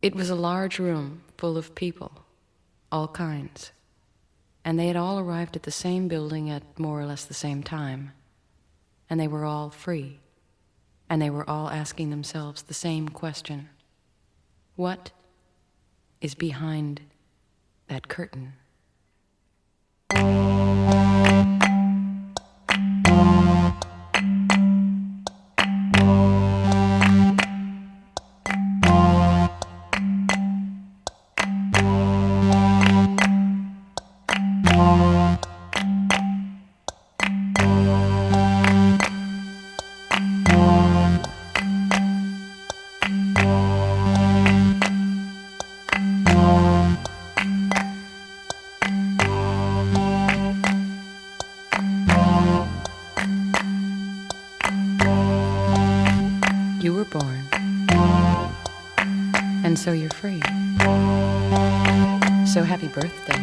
It was a large room full of people, all kinds, and they had all arrived at the same building at more or less the same time, and they were all free, and they were all asking themselves the same question: what is behind that curtain? You were born, and so you're free. So happy birthday.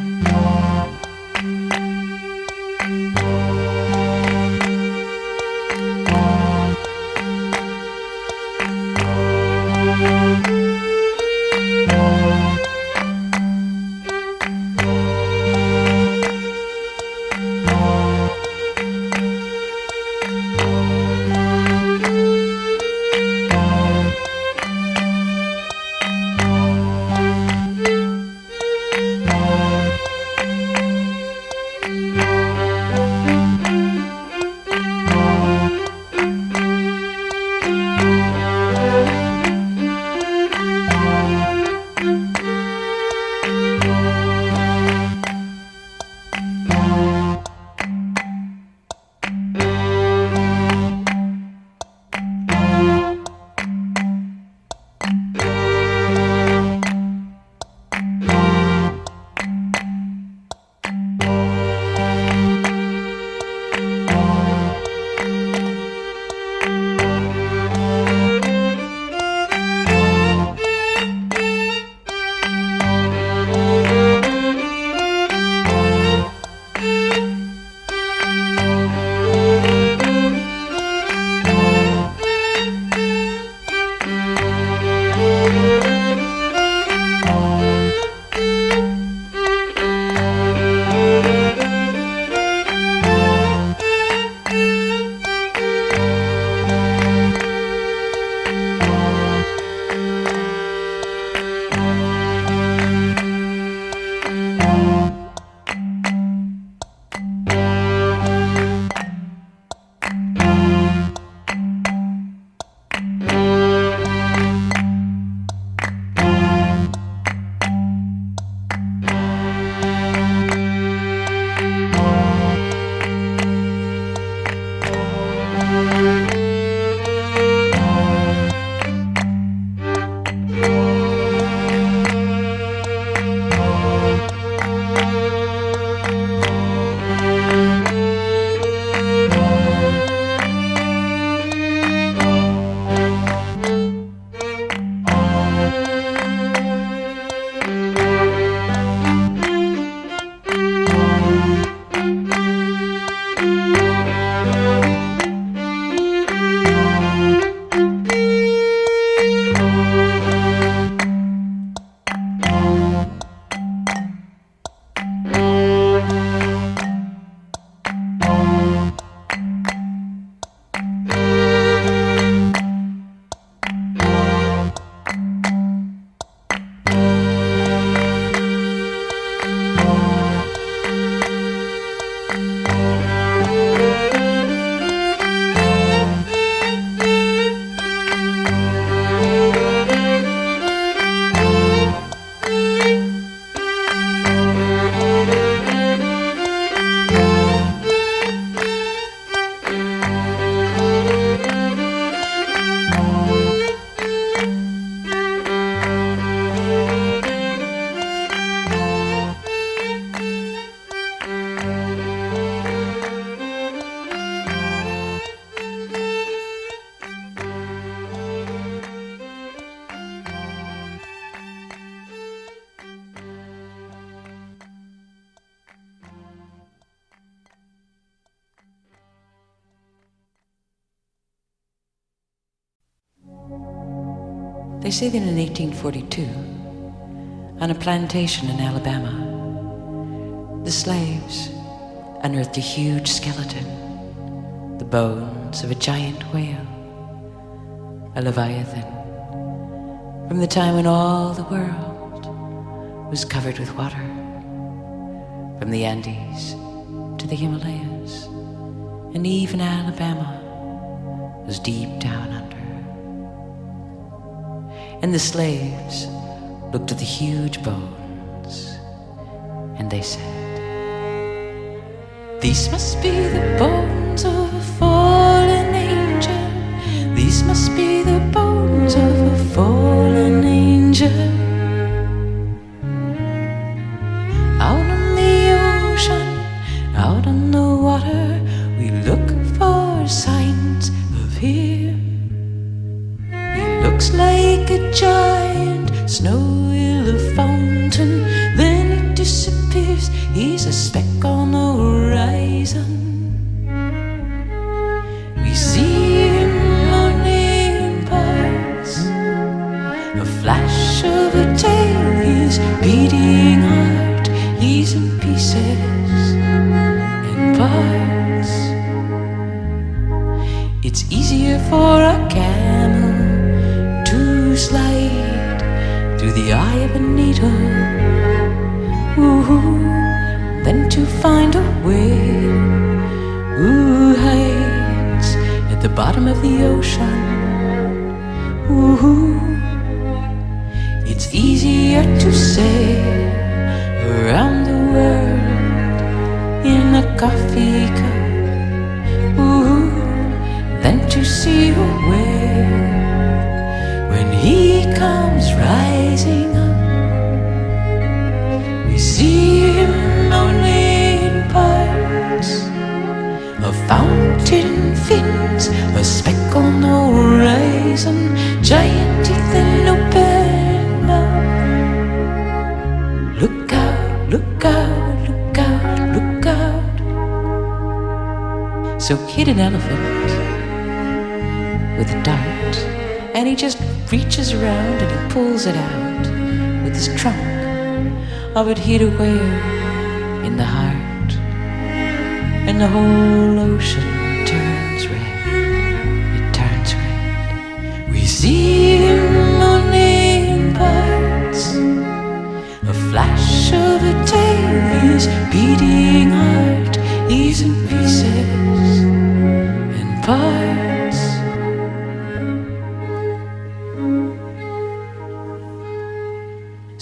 They say that in 1842, on a plantation in Alabama. The slaves unearthed a huge skeleton, the bones of a giant whale, a leviathan, from the time when all the world was covered with water, from the Andes to the Himalayas, and even Alabama was deep down under. And the slaves looked at the huge bones, and they said, "These must be the bones of a fallen angel. These must be the bones of a fallen angel." Out on the ocean, out on the water, we look for signs of him. He looks like a giant snowy little fountain, then he disappears. He's a speck on the horizon. We see him only in parts, a flash of a tail, his beating heart. He's in pieces and parts. It's easier for a camel to slide through the eye of a needle, than to find a whale who hides at the bottom of the ocean. It's easier to sail around the world in a coffee cup, than to see a whale when he comes rising up. We see him only in parts, a fountain fins, a speck on the horizon, giant teeth and open mouth. Look out, look out, look out, look out. So hit an elephant with a dart, and he just reaches around and he pulls it out with his trunk of it hid away in the heart, and the whole ocean turns red. It turns red. We see him only in parts, a flash of a tail, his beating heart. He's in pieces and parts.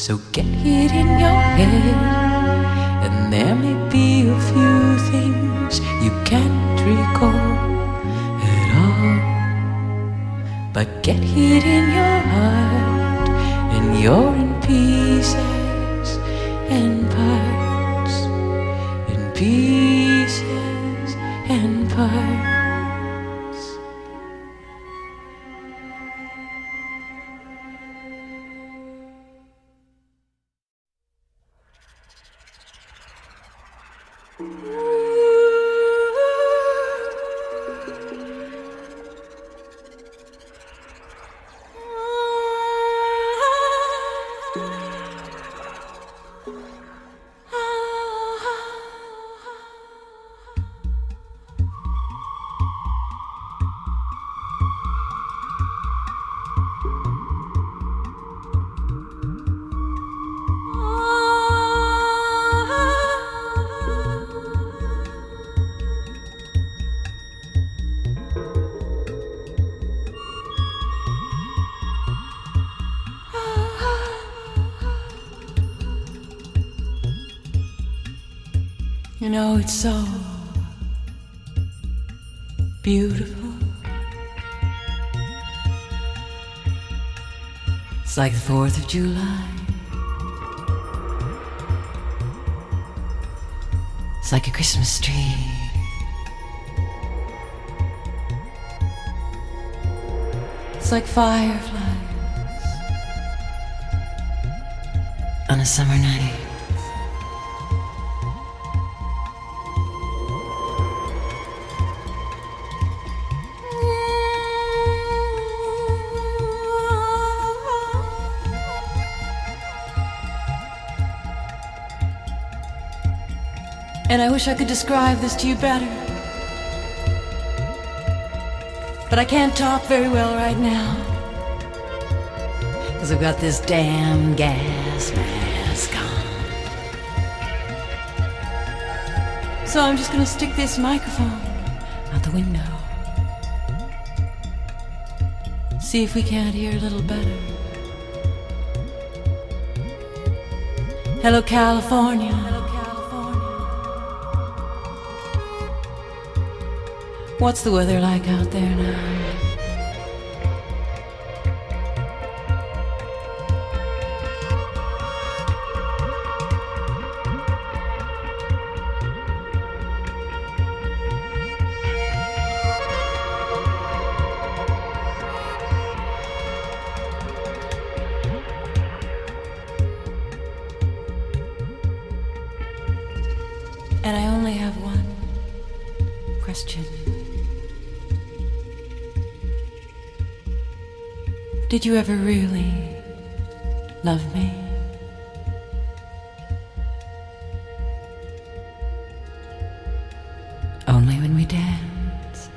So get it in your head, and there may be a few things you can't recall at all, but get it in your heart, and you're in pieces and parts, in pieces and parts. You know, it's so beautiful. It's like the 4th of July. It's like a Christmas tree. It's like fireflies on a summer night. And I wish I could describe this to you better. But I can't talk very well right now, 'cause I've got this damn gas mask on. So I'm just gonna stick this microphone out the window. See if we can't hear a little better. Hello, California. What's the weather like out there now? And I only have one question. Did you ever really love me? Only when we danced.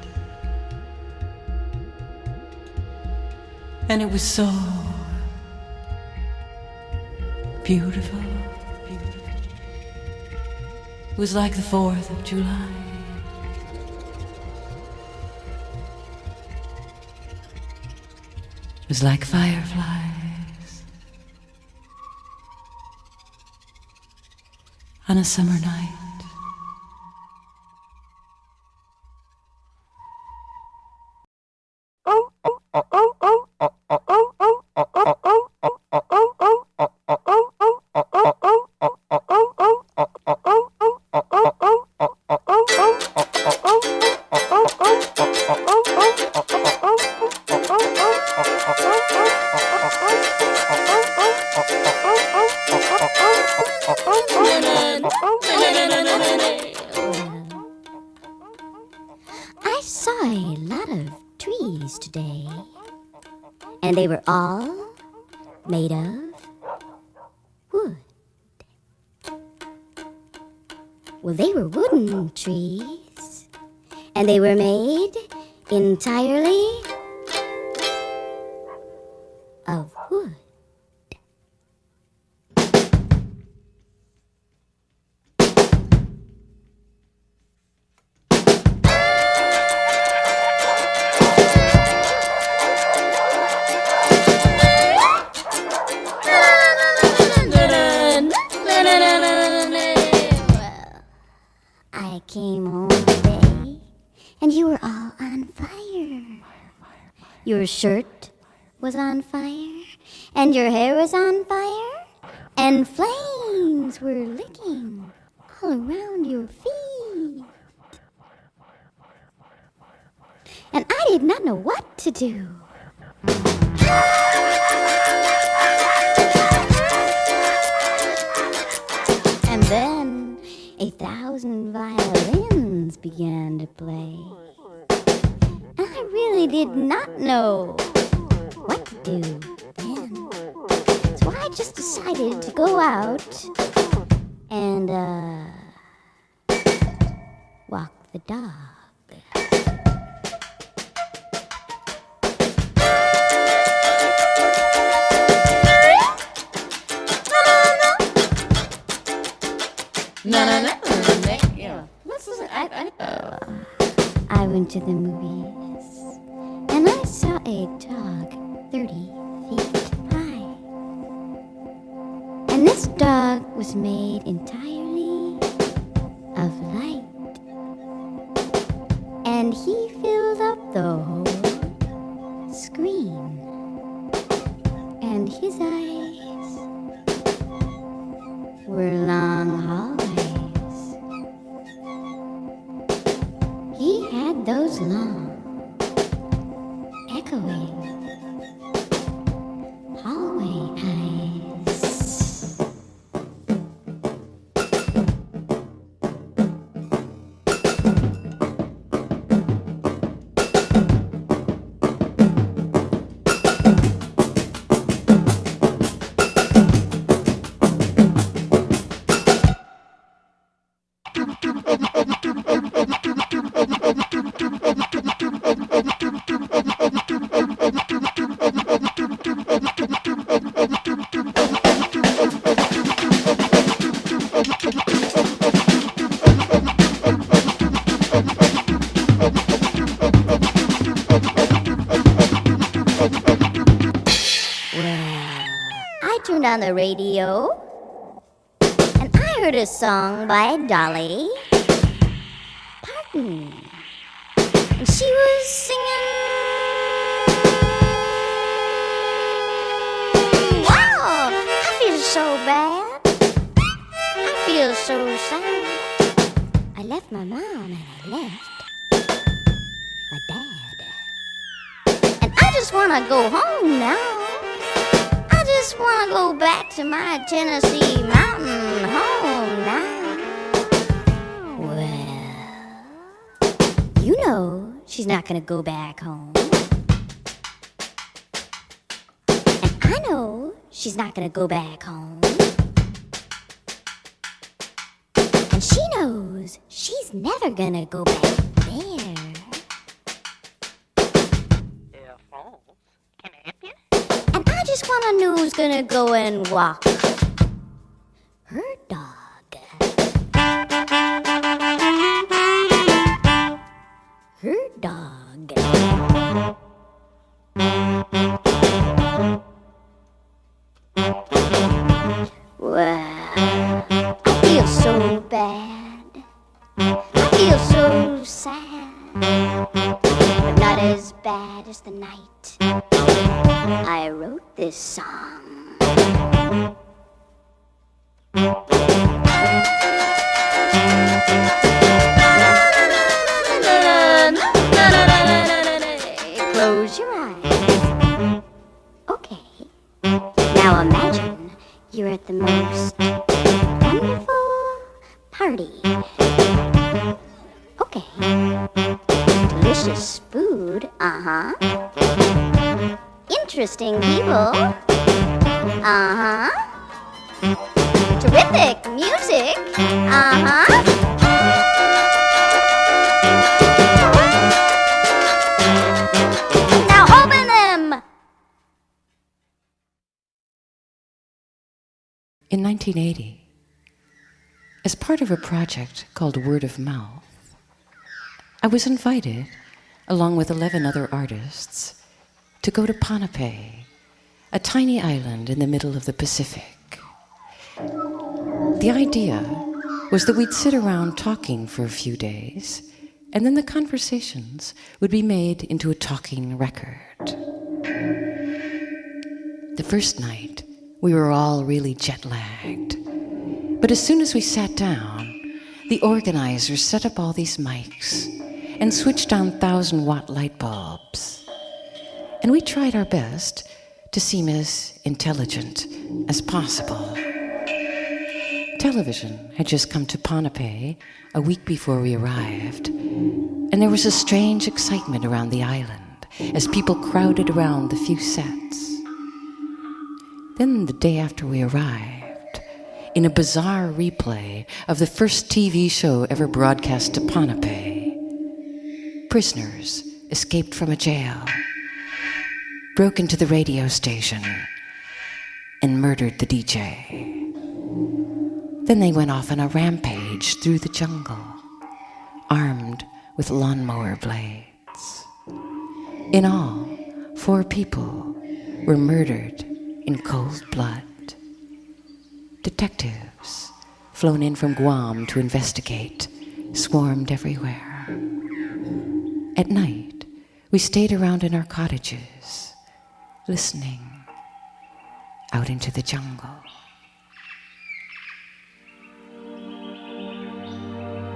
And it was so beautiful. It was like the 4th of July. It was like fireflies on a summer night. I saw a lot of trees today, and they were all made of wood. Well, they were wooden trees, and they were made entirely of wood. I came home today, and you were all on fire. Your shirt was on fire, and your hair was on fire, and flames were licking all around your feet. And I did not know what to do. And then 1,000 violins began to play. And I really did not know what to do then. So I just decided to go out and, walk the dog. I went to the movies, and I saw a dog 30 feet high. And this dog was made entirely of light. And he filled up the whole screen. And his eyes were long hallways. He had those long, echoing hallway eyes. I turned on the radio, and I heard a song by Dolly Parton. And she was singing, wow, I feel so bad. I feel so sad. I left my mom and I left my dad. And I just want to go home now. I just want to go back to my Tennessee mountain home now. Well, you know she's not going to go back home. And I know she's not going to go back home. And she knows she's never going to go back there. Can I help you? And I just want to know who's gonna go and walk her dog. Her dog. Well, I feel so bad. I feel so sad. But not as bad as the night I wrote this song. Close your eyes. Okay. Now imagine you're at the most wonderful party. Okay. Delicious food, Interesting people, Terrific music, Now open them! In 1980, as part of a project called Word of Mouth, I was invited, along with 11 other artists, to go to Ponape, a tiny island in the middle of the Pacific. The idea was that we'd sit around talking for a few days, and then the conversations would be made into a talking record. The first night, we were all really jet-lagged. But as soon as we sat down, the organizers set up all these mics and switched on 1,000-watt light bulbs. And we tried our best to seem as intelligent as possible. Television had just come to Ponape a week before we arrived, and there was a strange excitement around the island as people crowded around the few sets. Then the day after we arrived, in a bizarre replay of the first TV show ever broadcast to Ponape, prisoners escaped from a jail, broke into the radio station, and murdered the DJ. Then they went off on a rampage through the jungle, armed with lawnmower blades. In all, 4 people were murdered in cold blood. Detectives, flown in from Guam to investigate, swarmed everywhere. At night, we stayed around in our cottages, listening out into the jungle.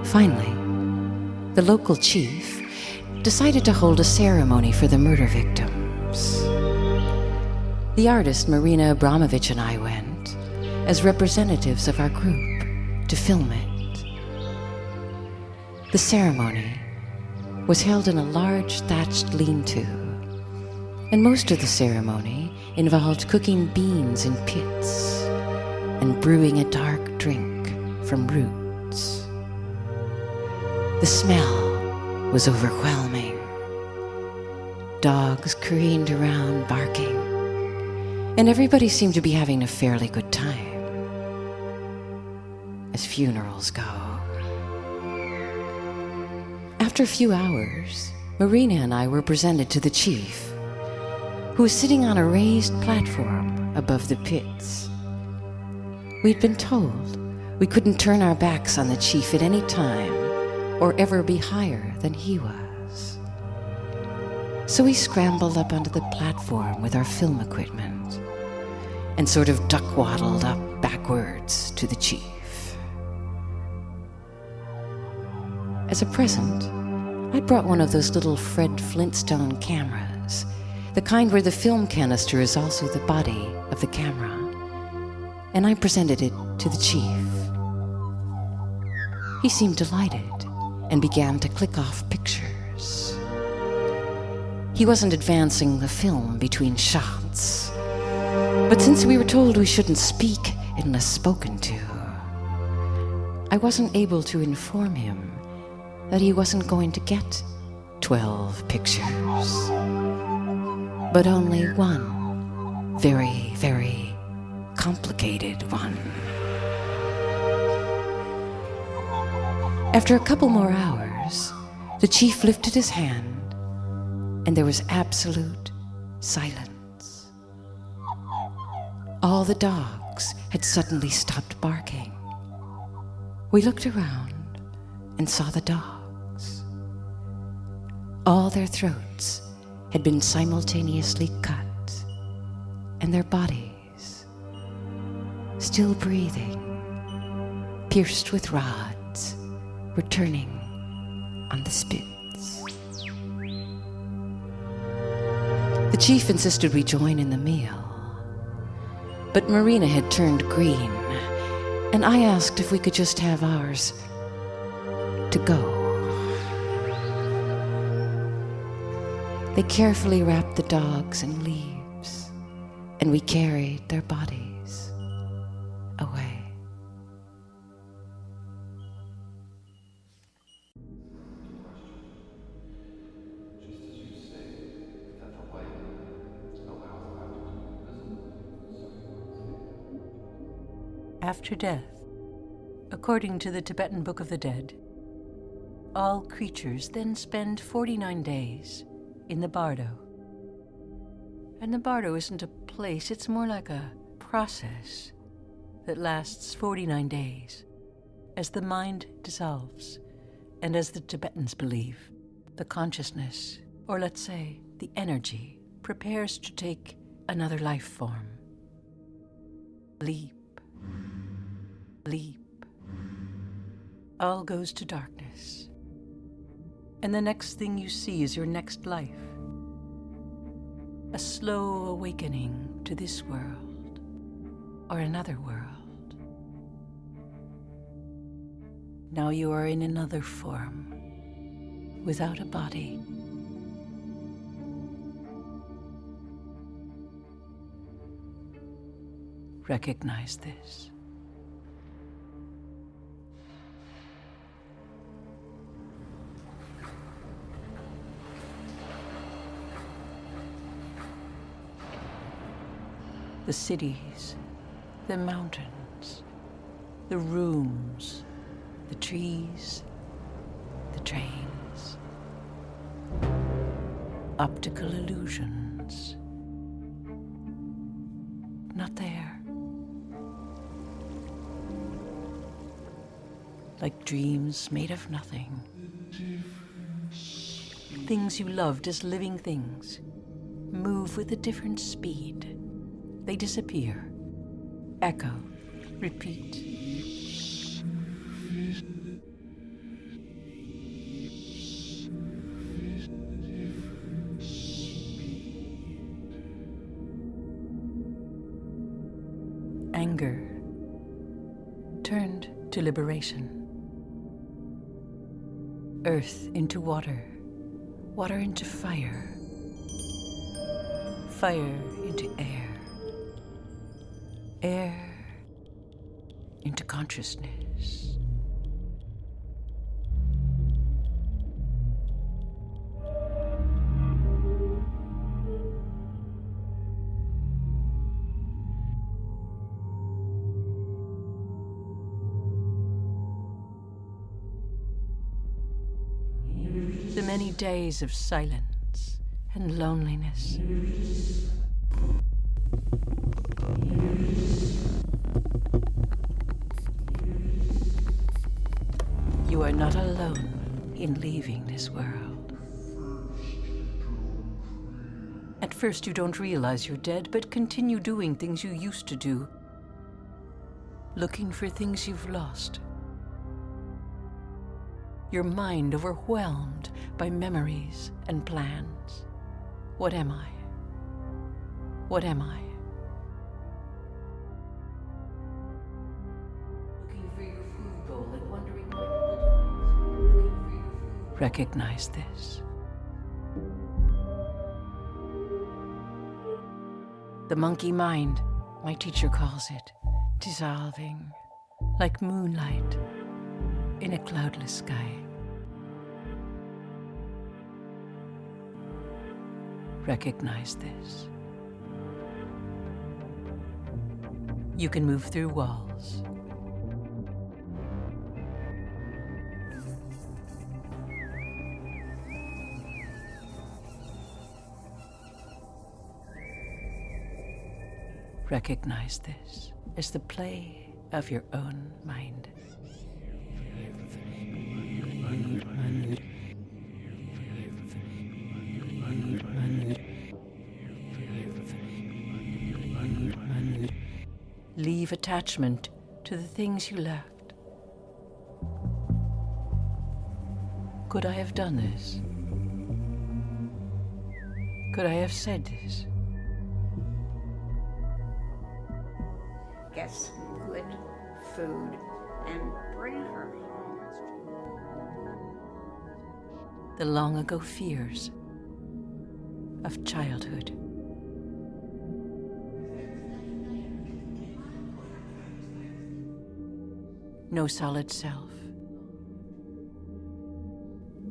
Finally, the local chief decided to hold a ceremony for the murder victims. The artist Marina Abramovich and I went as representatives of our group to film it. The ceremony was held in a large thatched lean-to, and most of the ceremony involved cooking beans in pits and brewing a dark drink from roots. The smell was overwhelming. Dogs careened around barking, and everybody seemed to be having a fairly good time, as funerals go. After a few hours, Marina and I were presented to the chief, who was sitting on a raised platform above the pits. We'd been told we couldn't turn our backs on the chief at any time or ever be higher than he was. So we scrambled up onto the platform with our film equipment and sort of duck-waddled up backwards to the chief. As a present, I'd brought one of those little Fred Flintstone cameras, the kind where the film canister is also the body of the camera, and I presented it to the chief. He seemed delighted and began to click off pictures. He wasn't advancing the film between shots, but since we were told we shouldn't speak unless spoken to, I wasn't able to inform him that he wasn't going to get 12 pictures, but only one very, very complicated one. After a couple more hours, the chief lifted his hand, and there was absolute silence. All the dogs had suddenly stopped barking. We looked around and saw the dogs. All their throats had been simultaneously cut, and their bodies, still breathing, pierced with rods, were turning on the spits. The chief insisted we join in the meal, but Marina had turned green, and I asked if we could just have ours to go. They carefully wrapped the dogs in leaves, and we carried their bodies away. After death, according to the Tibetan Book of the Dead, all creatures then spend 49 days in the bardo. And the bardo isn't a place, it's more like a process that lasts 49 days as the mind dissolves and, as the Tibetans believe, the consciousness, or let's say the energy, prepares to take another life form. Leap. Leap. All goes to darkness. And the next thing you see is your next life. A slow awakening to this world or another world. Now you are in another form, without a body. Recognize this. The cities, the mountains, the rooms, the trees, the trains, optical illusions. Not there. Like dreams made of nothing. Things you loved as living things move with a different speed. They disappear, echo, repeat. Anger turned to liberation. Earth into water, water into fire, fire into air. Air into consciousness. The many days of silence and loneliness. are not alone in leaving this world. At first you don't realize you're dead, but continue doing things you used to do, looking for things you've lost. Your mind overwhelmed by memories and plans. What am I? What am I? Looking for your food bowl and wondering why people do it. Looking for your food. Recognize this. The monkey mind, my teacher calls it, dissolving like moonlight in a cloudless sky. Recognize this. You can move through walls. Recognize this as the play of your own mind. Leave attachment to the things you left. Could I have done this? Could I have said this? Get some good food and bring her home. The long ago fears of childhood. No solid self.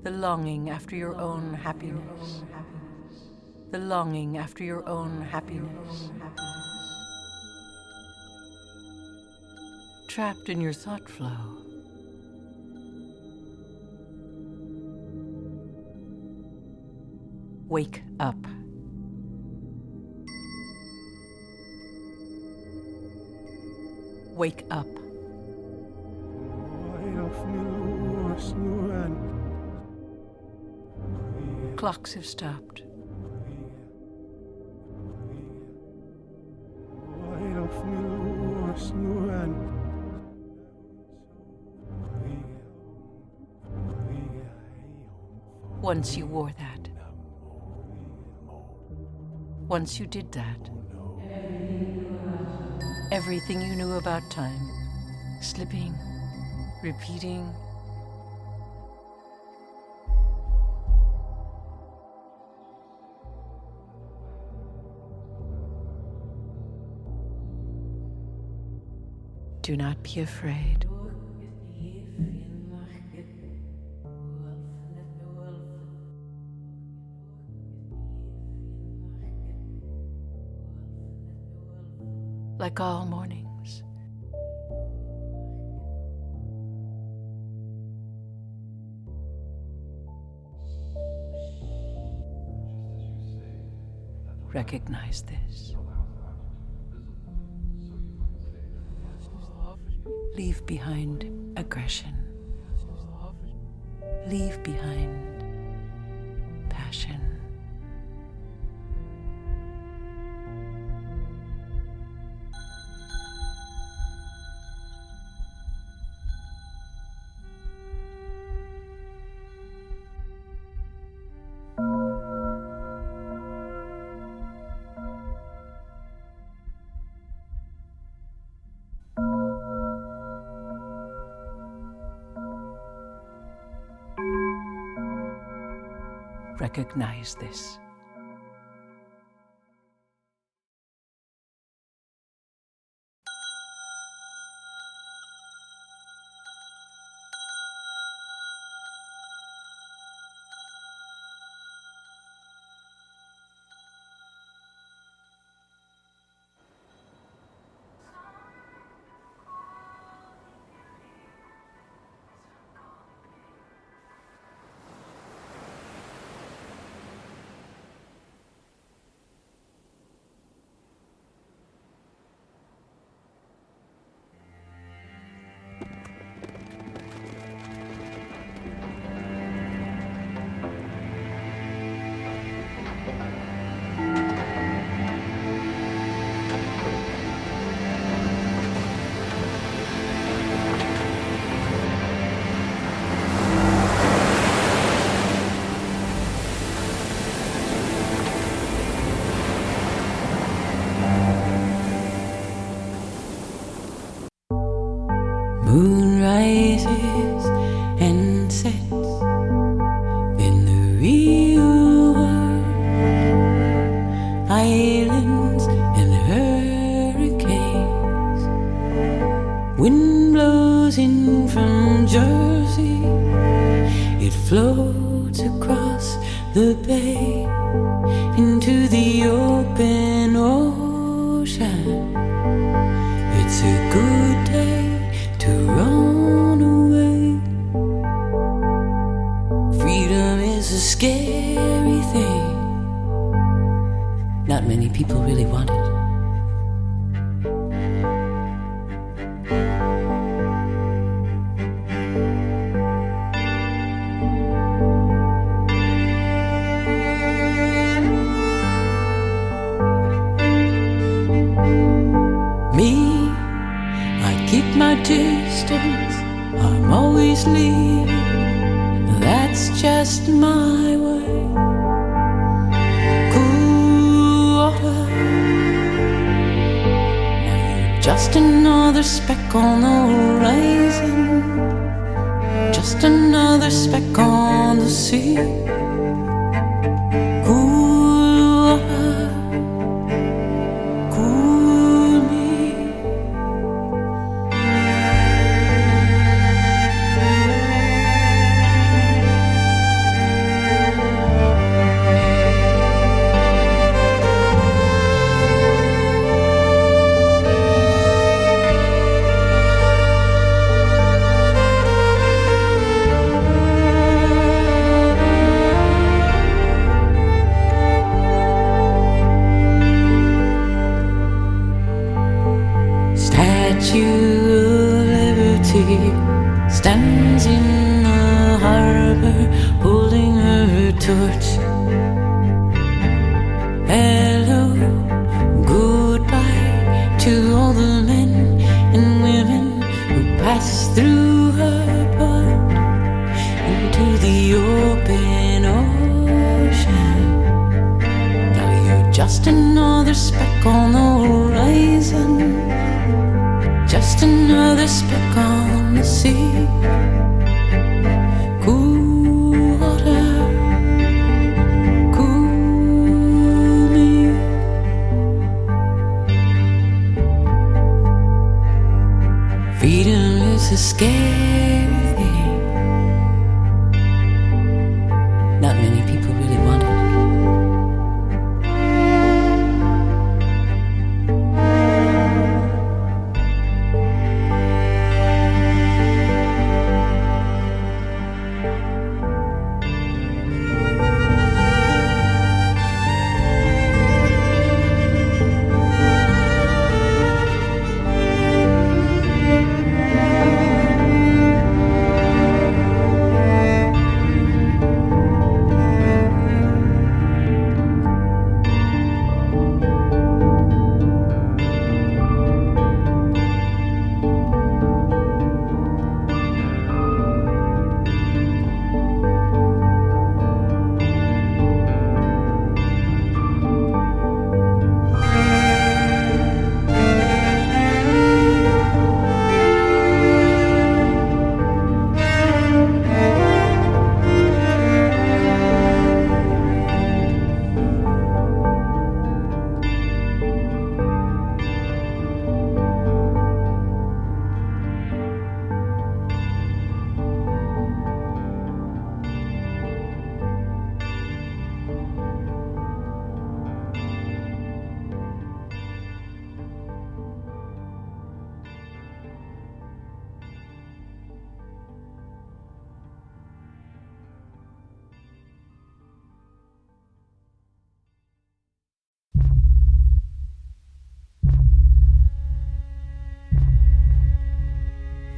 The longing after your own happiness. The longing after your own happiness. Trapped in your thought flow. Wake up. Wake up. Clocks have stopped. Once you wore that. Once you did that. Everything you knew about time. Slipping, repeating. Do not be afraid. Like all mornings. Recognize this. Leave behind aggression. Leave behind passion. Recognize this. Moon rises and sets in the real world. Islands and hurricanes. Wind blows in from Jersey. It floats across the bay into the open ocean. It's a good day to run away. Freedom is a scary thing. Not many people really want it. Distance, I'm always leaving. That's just my way. Cool water. Now you're just another speck on the horizon. Just another speck on the sea. Cool water. Cool me. Stands in the harbor holding her torch. Hello, goodbye to all the men and women who pass through her port into the open ocean. Now you're just another speck on the horizon. Just another speck on the sea. Cool water, cool me. Freedom is a scary thing. Not many people really want it.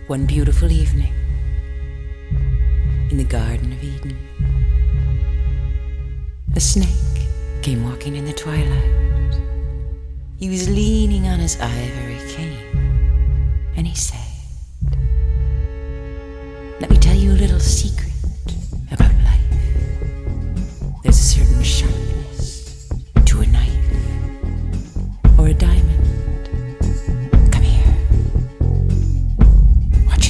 One beautiful evening in the Garden of Eden, a snake came walking in the twilight. He was leaning on his ivory cane, and he said, "Let me tell you a little secret about life. There's a certain sharpness to a knife or a diamond. Come here. Watch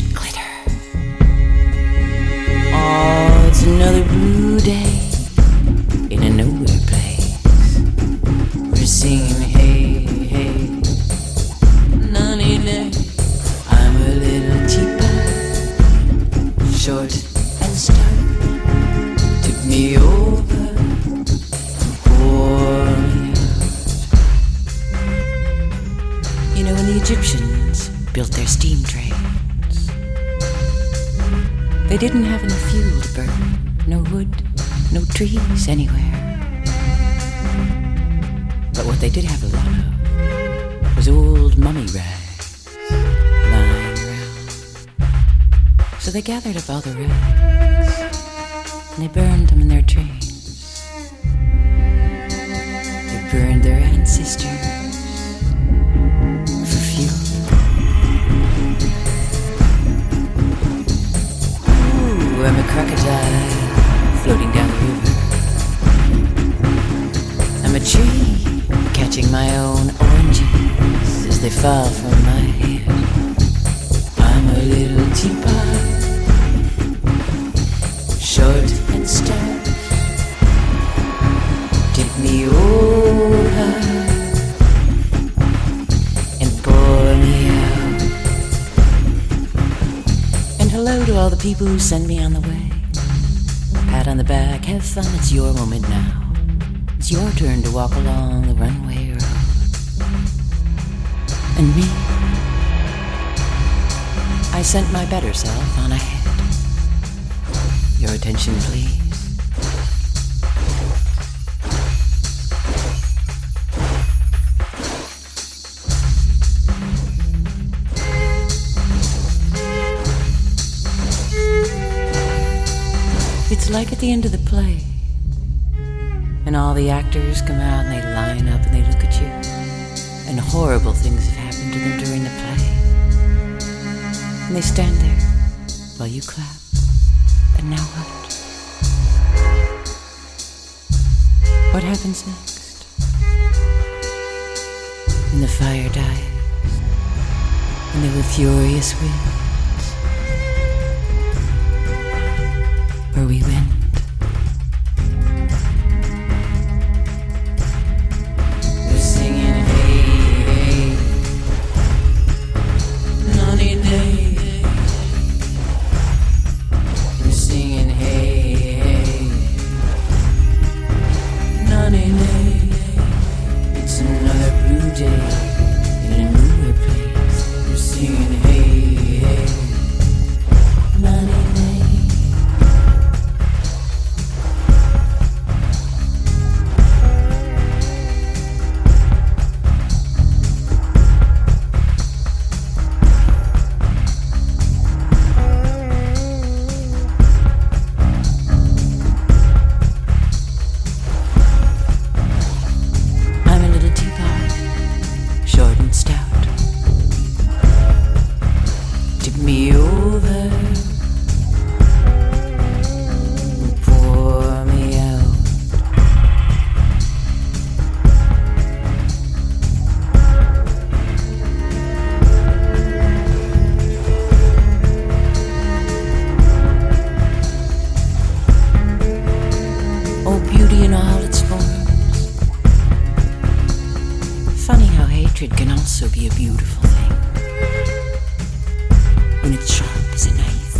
built their steam trains. They didn't have any fuel to burn, no wood, no trees anywhere. But what they did have a lot of was old mummy rags lying around. So they gathered up all the rags and they burned them in their trains. They burned their ancestors for fuel. Ooh, I'm a crocodile floating down the river. I'm a tree catching my own oranges as they fall from my hand. I'm a little teapot, short and stout. Tip me over and pour me out. And hello to all the people who send me on the way. Pat on the back, have fun, it's your moment now. It's your turn to walk along the runway road. And me, I sent my better self on ahead. Your attention, please. It's like at the end of the play, and all the actors come out and they line up and they look at you, and horrible things have happened to them during the play. And they stand there while you clap. And now what? What happens next? When the fire dies, and there were furious winds, where we went. We're singing hey, hey, nonny day. We're singing hey, hey, nonny day. It's another blue day in a newer place. We're singing hey, hey, nonny day. I'm a little teapot, short and stout. Tip me over and pour me out. Oh, beauty in all its forms. Funny how hatred can also be a beautiful thing. When it's sharp as a knife,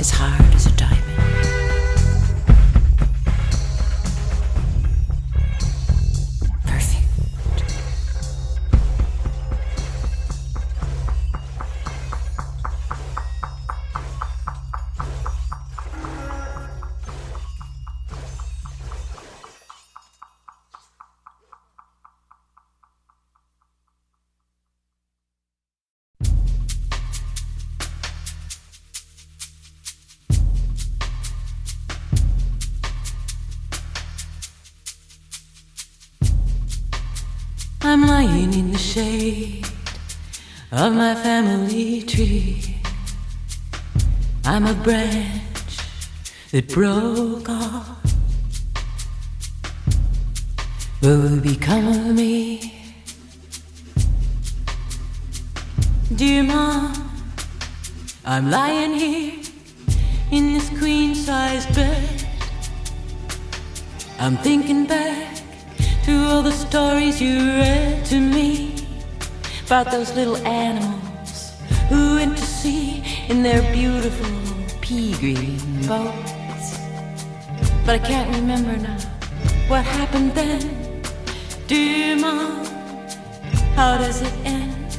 as hard as a diamond. Perfect. I'm lying in the shade of my family tree. I'm a branch that broke off. What will become of me? Dear Mom, I'm lying here in this queen-size bed. I'm thinking back to all the stories you read to me about those little animals who went to sea in their beautiful pea-green boats. But I can't remember now what happened then. Dear Mom, how does it end?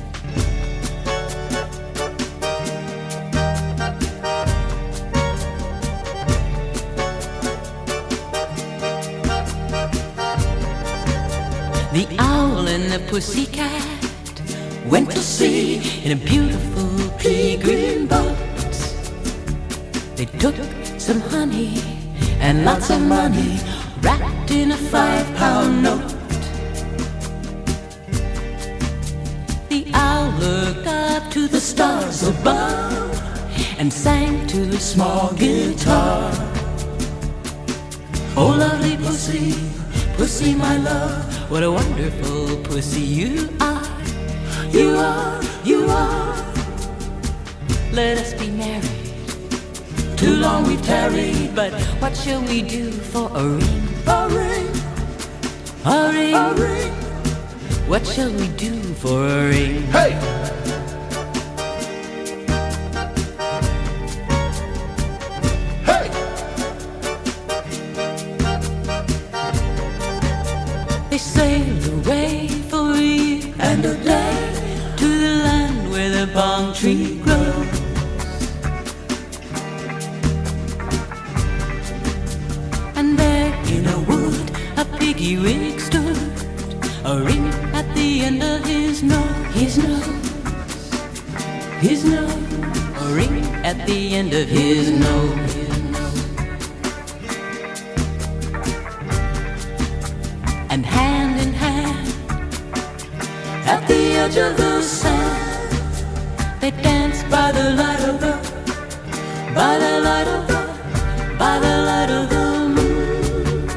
pussycat went to sea in a beautiful pea green boat. They took some honey and lots of money wrapped in a 5-pound note. The owl looked up to the stars above and sang to the small guitar. Oh, lovely pussy, pussy, my love, what a wonderful pussy you are. You are, you are. Let us be married. Too long we've tarried, but what shall we do for a ring? A ring, a ring, a ring. What shall we do for a ring? Hey! They sailed away for a year and a day to the land where the palm tree grows. And there in a wood a piggy wig stood, a ring at the end of his nose, his nose, his nose, a ring at the end of his nose. And hand in hand, at the edge of the sand, they danced by the light of the, by the light of the, by the light of the moon.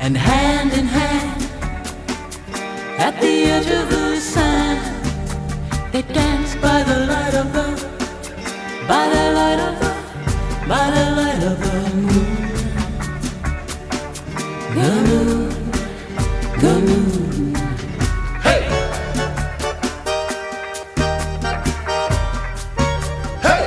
And hand in hand, at the edge of the sand, they danced by the light of the, by the light of the, by the light of the moon. The moon, the moon. Hey! Hey!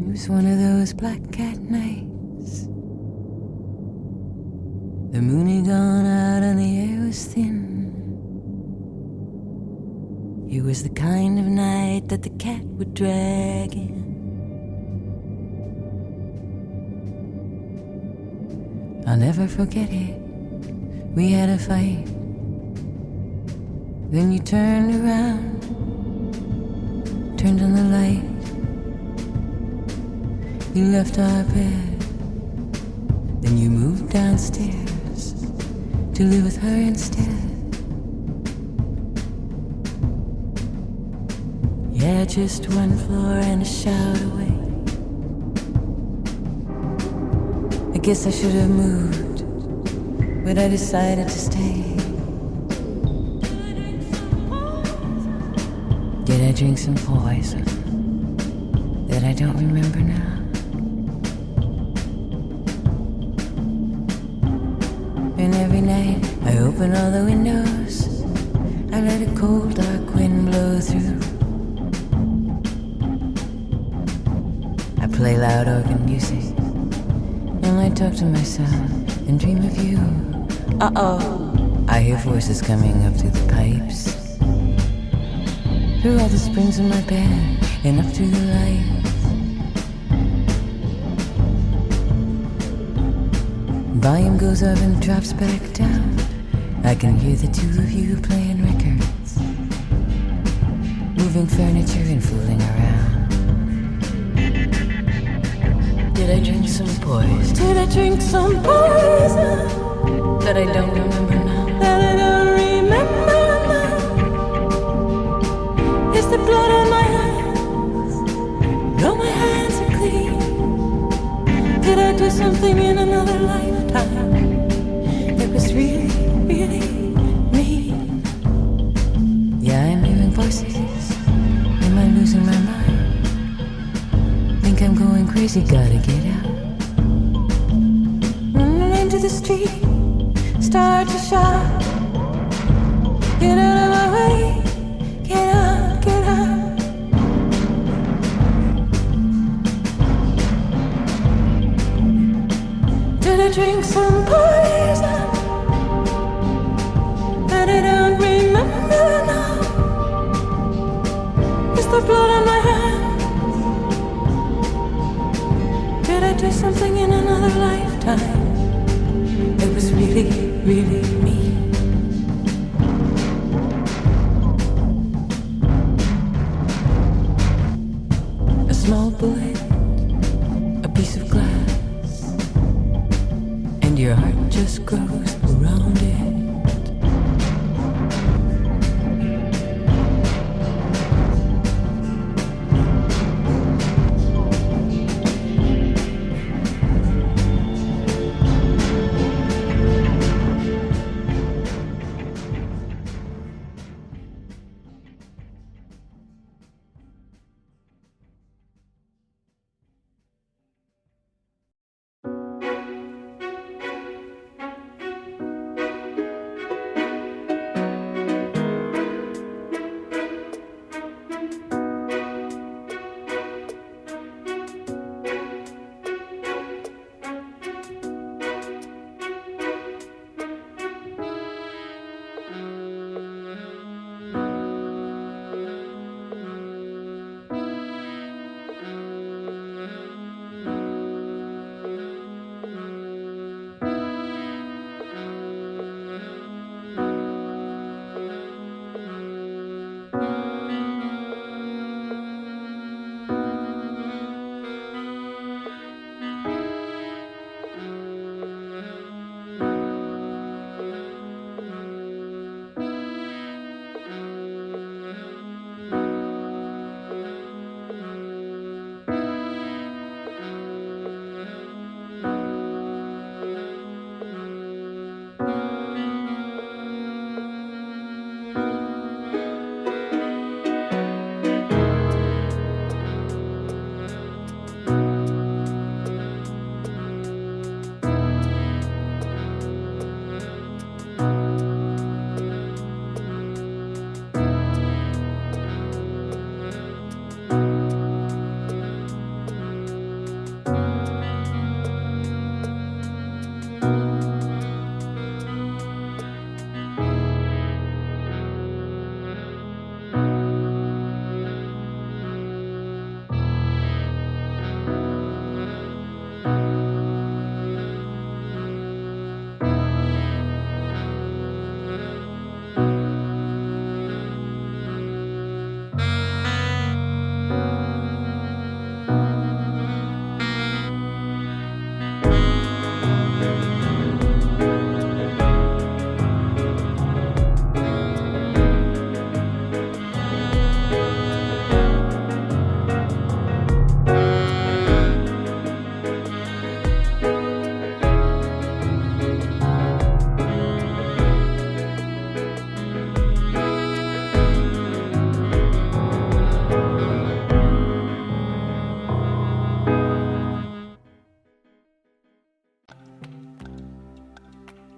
It was one of those black cat nights. The moon had gone out and the air was thin. It was the kind of night that the cat would drag in. I'll never forget it. We had a fight. Then you turned around, turned on the light. You left our bed, then you moved downstairs to live with her instead. Yeah, just one floor and a shout away. I guess I should have moved, but I decided to stay. Did I drink some poison that I don't remember now? And every night I open all the windows, I let a cold dark wind blow through. I play loud organ music, and I talk to myself and dream of you. Uh-oh, I hear voices coming up through the pipes, through all the springs in my bed and up to the light. Volume goes up and drops back down. I can hear the two of you playing records, moving furniture and fooling around. Did I drink some poison? Did I drink some poison that I don't remember now? That I don't remember now. Is the blood on my hands? No, my hands are clean. Did I do something in another lifetime that was really, really me? Yeah, I'm hearing voices. Am I losing my mind? Think I'm going crazy, gotta get out. Running into the street, start to shout. Get out of my way, get out, get out. Did I drink some poison that I don't remember now? Is the blood on my hands? Did I do something in another lifetime? It was really, really me. A small bullet, a piece of glass, and your heart just grows around it.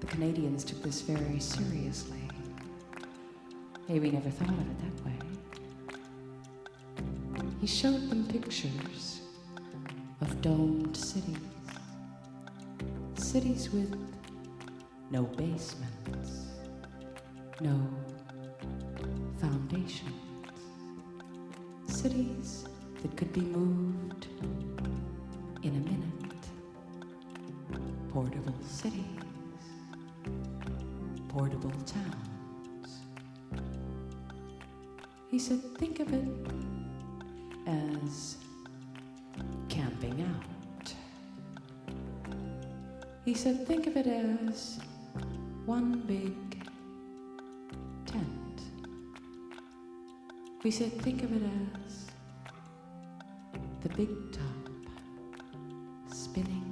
Canadians took this very seriously. Maybe never thought of it that way. He showed them pictures of domed cities. Cities with no basements, no foundations. Cities that could be moved in a minute. Portable cities. portable towns. He said, think of it as camping out. He said, think of it as one big tent. We said, think of it as the big top spinning